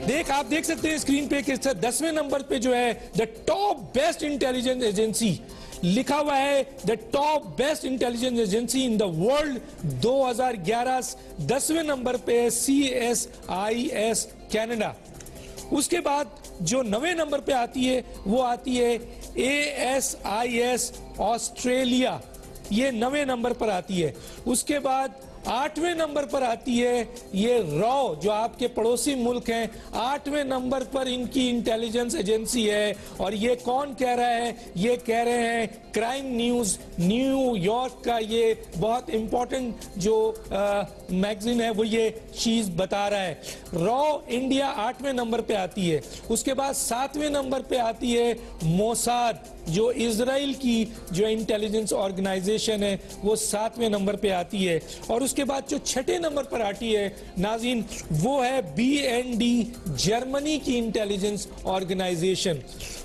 आप देख सकते हैं स्क्रीन पे कि 10वें नंबर पे जो है the top best intelligence agency लिखा हुआ है, the top best intelligence agency in the world 2011 10वें नंबर पे है CSIS कनाडा। उसके बाद जो 9वें नंबर पे आती है वो आती है ASIS ऑस्ट्रेलिया, ये 9वें नंबर पर आती है। उसके बाद 8वें नंबर पर आती है ये रॉ, जो आपके पड़ोसी मुल्क हैं, 8वें नंबर पर इनकी इंटेलिजेंस एजेंसी है। और ये कौन कह रहा है? ये कह रहे हैं क्राइम न्यूज न्यूयॉर्क का ये बहुत इंपॉर्टेंट जो मैगजीन है वो ये चीज बता रहा है। रॉ इंडिया 8वें नंबर पे आती है। उसके बाद 7वें नंबर पे आती है मोसाद, जो इजराइल की जो इंटेलिजेंस ऑर्गेनाइजेशन है वो 7वें नंबर पे आती है। और उसके बाद जो 6ठे नंबर पर आती है नाज़रीन वो है BND, जर्मनी की इंटेलिजेंस ऑर्गेनाइजेशन।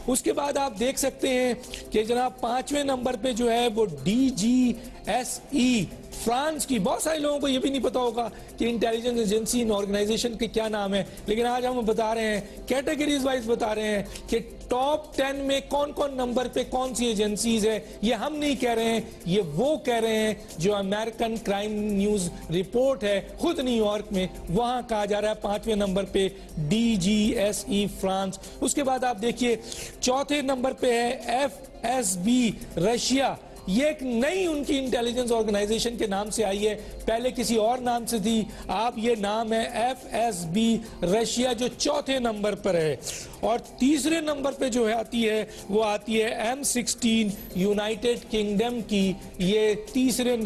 उसके बाद आप देख सकते हैं कि जनाब 5वें नंबर पे जो है वो DGSE, फ्रांस की। बहुत सारे लोगों को ये भी नहीं पता होगा कि इंटेलिजेंस एजेंसी इन ऑर्गेनाइजेशन के क्या नाम है, लेकिन आज हम बता रहे हैं, कैटेगरीज वाइज बता रहे हैं कि टॉप 10 में कौन कौन नंबर पे कौन सी एजेंसीज है। ये हम नहीं कह रहे हैं, ये वो कह रहे हैं जो अमेरिकन क्राइम न्यूज रिपोर्ट है खुद न्यूयॉर्क में, वहां कहा जा रहा है 5वें नंबर पे DGSE फ्रांस। उसके बाद आप देखिए 4थे नंबर पे है FSB रशिया। ये एक नई उनकी इंटेलिजेंस ऑर्गेनाइजेशन के नाम से आई है, पहले किसी और नाम से थी, अब ये नाम है FSB रशिया, जो 4थे नंबर पर है। और 3रे नंबर पे जो है आती है वो आती है M16 यूनाइटेड किंगडम की, ये तीसरे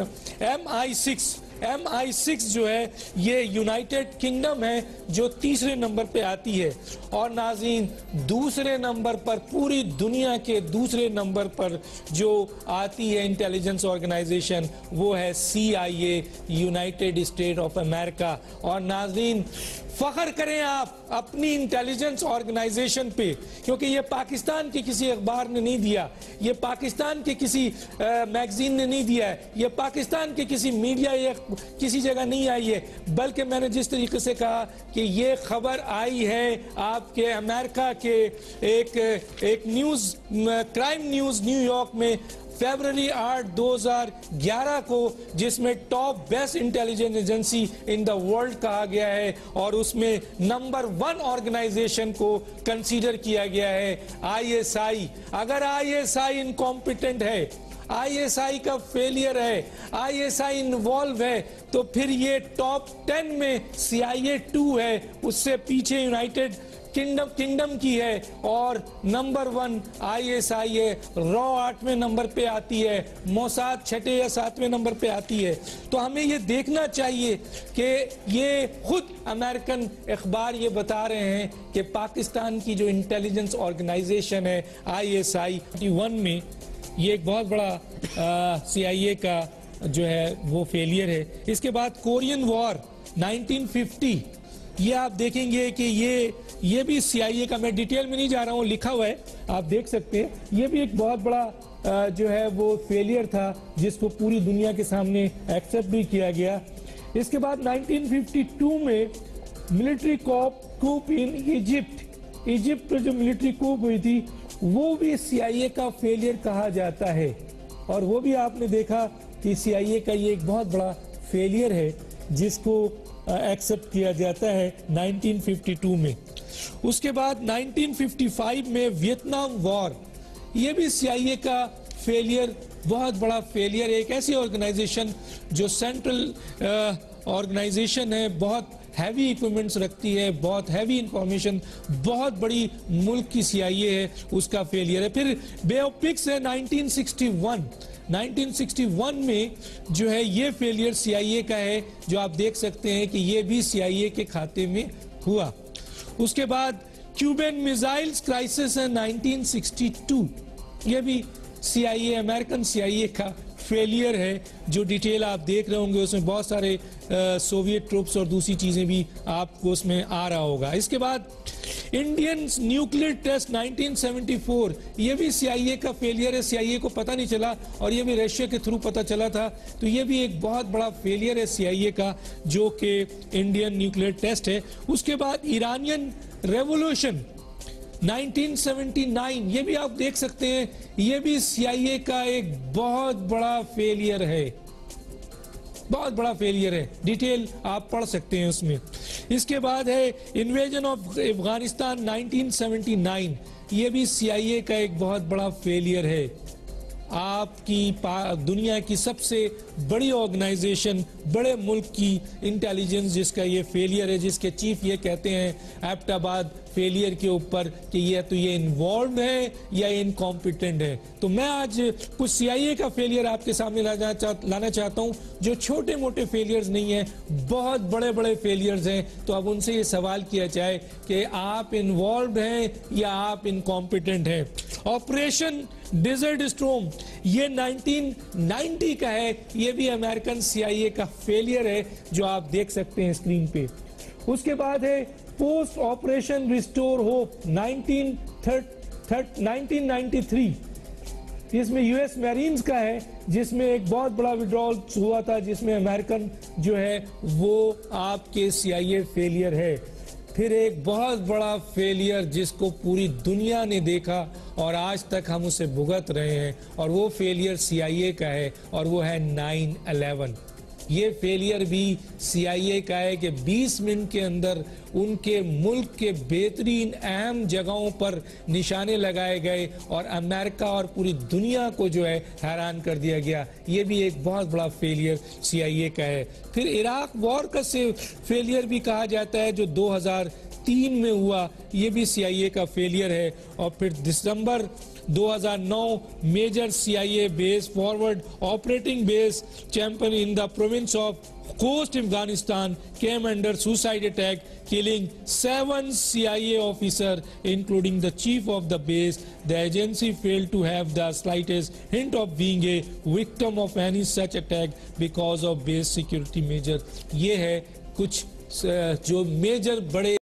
MI6 जो है ये यूनाइटेड किंगडम है जो 3रे नंबर पे आती है। और नाज़रीन दूसरे नंबर पर, पूरी दुनिया के दूसरे नंबर पर जो आती है इंटेलिजेंस ऑर्गेनाइजेशन वो है CIA, United state of America. और नाज़रीन फख्र करें आप अपनी इंटेलिजेंस ऑर्गेनाइजेशन पे, क्योंकि ये पाकिस्तान के किसी अखबार ने नहीं दिया, ये पाकिस्तान के किसी मैगजीन ने नहीं दिया है, ये पाकिस्तान के किसी मीडिया या किसी जगह नहीं आई है, बल्कि मैंने जिस तरीके से कहा कि ये खबर आई है आपके अमेरिका के एक न्यूज, क्राइम न्यूज न्यूयॉर्क में फरवरी 8, 2011 को, जिसमें top best intelligence agency in the world कहा गया है और उसमें नंबर 1 ऑर्गेनाइजेशन को कंसीडर किया गया है ISI। अगर ISI इनकॉम्पिटेंट है, ISI का फेलियर है, ISI इन्वॉल्व है, तो फिर ये टॉप 10 में CIA 2 है, उससे पीछे यूनाइटेड किंगडम की है, और नंबर 1 ISI है। रॉ 8वें नंबर पे आती है, मोसाद 6ठे या 7वें नंबर पे आती है। तो हमें ये देखना चाहिए कि ये खुद अमेरिकन अखबार ये बता रहे हैं कि पाकिस्तान की जो इंटेलिजेंस ऑर्गेनाइजेशन है ISI 1 में ये एक बहुत बड़ा CIA का जो है वो फेलियर है। इसके बाद कोरियन वॉर 1950, ये आप देखेंगे कि ये भी CIA का, मैं डिटेल में नहीं जा रहा हूँ, लिखा हुआ है आप देख सकते हैं। ये भी एक बहुत बड़ा जो है वो फेलियर था जिसको पूरी दुनिया के सामने एक्सेप्ट भी किया गया। इसके बाद 1952 में मिलिट्री कूप इन इजिप्ट पर जो मिलिट्री कूप हुई थी वो भी CIA का फेलियर कहा जाता है, और वो भी आपने देखा कि CIA का ये एक बहुत बड़ा फेलियर है जिसको एक्सेप्ट किया जाता है 1952 में। उसके बाद 1955 में वियतनाम वॉर, ये भी CIA का फेलियर, बहुत बड़ा फेलियर है। एक ऐसी ऑर्गेनाइजेशन जो सेंट्रल ऑर्गेनाइजेशन है, बहुत हैवी इक्विपमेंट्स रखती है, बहुत हैवी इंफॉर्मेशन, बहुत बड़ी मुल्क की CIA है, उसका फेलियर है। फिर बे ऑफ पिग्स है 1961 में जो है ये फेलियर CIA का है, जो आप देख सकते हैं कि ये भी CIA के खाते में हुआ। उसके बाद क्यूबन मिसाइल्स क्राइसिस है 1962, ये भी CIA, अमेरिकन CIA का फेलियर है, जो डिटेल आप देख रहे होंगे उसमें बहुत सारे सोवियत ट्रूप्स और दूसरी चीजें भी आपको उसमें आ रहा होगा। इसके बाद इंडियन न्यूक्लियर टेस्ट 1974, ये भी CIA का फेलियर है, CIA को पता नहीं चला और ये भी रशिया के थ्रू पता चला था, तो ये भी एक बहुत बड़ा फेलियर है CIA का, जो कि इंडियन न्यूक्लियर टेस्ट है। उसके बाद ईरानियन रेवोल्यूशन 1979, ये भी आप देख सकते हैं, ये भी CIA का एक बहुत बड़ा फेलियर है, बहुत बड़ा फेलियर है। डिटेल आप पढ़ सकते हैं उसमें। इसके बाद है इन्वेजन ऑफ अफगानिस्तान 1979, ये भी CIA का एक बहुत बड़ा फेलियर है। आपकी दुनिया की सबसे बड़ी ऑर्गेनाइजेशन, बड़े मुल्क की इंटेलिजेंस जिसका ये फेलियर है, जिसके चीफ ये कहते हैं एबटाबाद फेलियर के ऊपर कि ये इन्वॉल्व है या इनकॉम्पिटेंट है। तो मैं आज कुछ CIA का फेलियर आपके सामने लाना चाहता हूं, जो छोटे मोटे फेलियर्स नहीं है, बहुत बड़े बड़े फेलियर्स हैं। तो अब उनसे ये सवाल किया जाए कि आप इन्वॉल्व हैं या आप इनकॉम्पिटेंट हैं। ऑपरेशन डेजर्ट स्टॉर्म, ये 1990 का है, ये भी अमेरिकन CIA का फेलियर है, जो आप देख सकते हैं स्क्रीन पे। उसके बाद है पोस्ट ऑपरेशन रिस्टोर होप 1993, इसमें US मैरीन्स का है, जिसमें एक बहुत बड़ा विड्रॉल हुआ था, जिसमें अमेरिकन जो है वो आपके CIA फेलियर है। फिर एक बहुत बड़ा फेलियर जिसको पूरी दुनिया ने देखा और आज तक हम उसे भुगत रहे हैं, और वो फेलियर CIA का है, और वो है 9/11। ये फेलियर भी CIA का है कि 20 मिनट के अंदर उनके मुल्क के बेहतरीन अहम जगहों पर निशाने लगाए गए और अमेरिका और पूरी दुनिया को जो है हैरान कर दिया गया। ये भी एक बहुत बड़ा फेलियर CIA का है। फिर इराक वॉर का फेलियर भी कहा जाता है, जो 2003 में हुआ, ये भी CIA का फेलियर है। और फिर December 2009 major CIA base forward operating base champion in the province of Khost Afghanistan came under suicide attack, killing 7 CIA officers including the chief of the base. The agency failed to have the slightest hint of being a victim of any such attack because of base security measure. ये है कुछ जो major बड़े